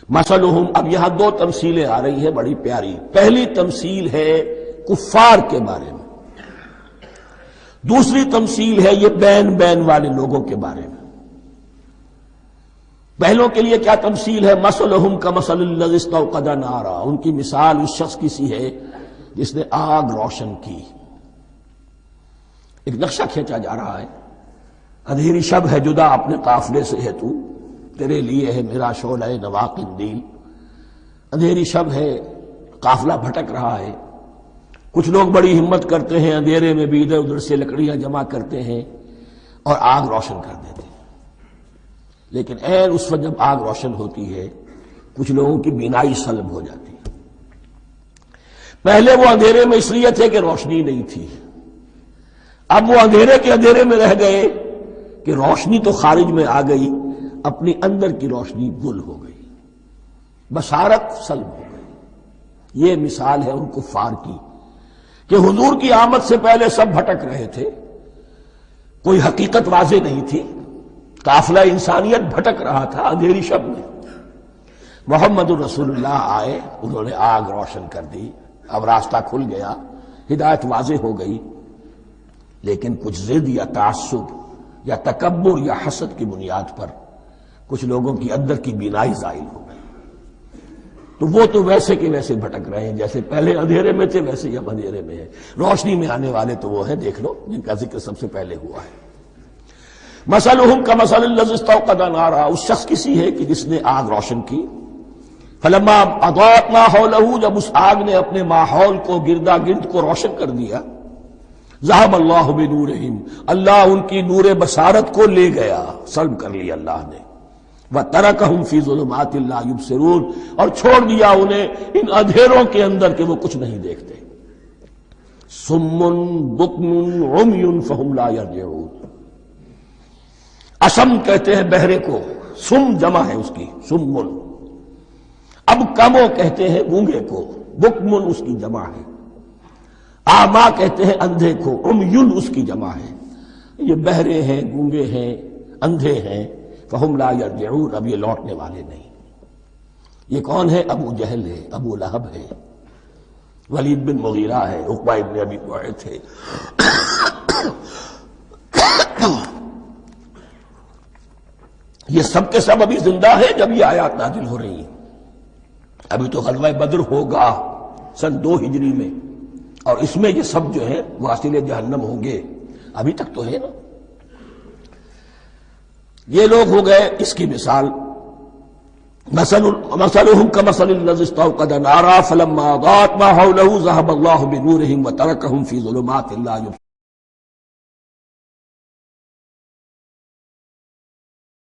مثلہم، اب یہاں دو تمثیلیں آ رہی ہیں بڑی پیاری. پہلی تمثیل ہے کفار کے بارے میں، دوسری تمثیل ہے یہ بین والے لوگوں کے بارے میں. پہلوں کے لیے کیا تمثیل ہے؟ مثلہم کمثل الذی استوقد نارا، ان کی مثال اس شخص کی سی ہے جس نے آگ روشن کی. ایک نقشہ کھینچا جا رہا ہے، اندھیری شب ہے جدا اپنے قافلے سے ہے تو، تیرے لیے ہے میرا شعلہ نوا قندیل. اندھیری شب ہے، قافلہ بھٹک رہا ہے. کچھ لوگ بڑی ہمت کرتے ہیں، اندھیرے میں بھی ادھر ادھر سے لکڑیاں جمع کرتے ہیں اور آگ روشن کر دیتے ہیں. لیکن عین اس وقت جب آگ روشن ہوتی ہے کچھ لوگوں کی بینائی سلب ہو جاتی ہے. پہلے وہ اندھیرے میں اس لیے تھے کہ روشنی نہیں تھی، اب وہ اندھیرے کے اندھیرے میں رہ گئے کہ روشنی تو خارج میں آ گئی، اپنی اندر کی روشنی گل ہو گئی، بصارت سلب ہو گئی. یہ مثال ہے ان کفار کی کہ حضور کی آمد سے پہلے سب بھٹک رہے تھے، کوئی حقیقت واضح نہیں تھی، قافلہ انسانیت بھٹک رہا تھا اندھیری شب میں. محمد الرسول اللہ آئے، انہوں نے آگ روشن کر دی، اب راستہ کھل گیا، ہدایت واضح ہو گئی. لیکن کچھ ضد یا تعصب یا تکبر یا حسد کی بنیاد پر کچھ لوگوں کی اندر کی بینائی زائل ہو گئی، تو وہ تو ویسے کے ویسے بھٹک رہے ہیں جیسے پہلے اندھیرے میں تھے، ویسے ہی اب اندھیرے میں ہے. روشنی میں آنے والے تو وہ ہیں، دیکھ لو جن کا ذکر سب سے پہلے ہوا ہے. مثلہم کمثل الذی استوقد نارا، اس شخص کی سی ہے کہ جس نے آگ روشن کی. فلما اضاءت ما حولہ، جب اس آگ نے اپنے ماحول کو گردا گرد کو روشن کر دیا، ذہب اللہ بنورہم، اللہ ان کی نور بصارت کو لے گیا، سلب کر لیا اللہ نے. وترکہم فی ظلمات لا یبصرون، اور چھوڑ دیا انہیں ان اندھیروں کے اندر کہ وہ کچھ نہیں دیکھتے. صم بکم عمی فہم لا یرجعون، اسم کہتے ہیں بہرے کو، سم جمع ہے اس کی، سمن. اب کمو کہتے ہیں گونگے کو، بکمن اس کی جمع ہے. آما کہتے ہیں اندھے کو، عمیون اس کی جمع ہے. یہ بہرے ہیں، گونگے ہیں، اندھے ہیں. فہم لا یرجعون، اب یہ لوٹنے والے نہیں. یہ کون ہے؟ ابو جہل ہے، ابو لہب ہے، ولید بن مغیرہ ہے، عقبہ ابن ابی معیط ہے. یہ سب کے سب ابھی زندہ ہیں جب یہ آیات نازل ہو رہی ہیں. ابھی تو غزوہ بدر ہوگا سن 2 ہجری میں، اور اس میں یہ سب جو ہے واصل جہنم ہوں گے. ابھی تک تو ہے نا. یہ لوگ ہو گئے اس کی مثال. مثلہم کمثل الذی استوقد نارا فلما اضاءت ما حولہ ذہب اللہ بنورہم وترکہم فی ظلمات لا یبصرون.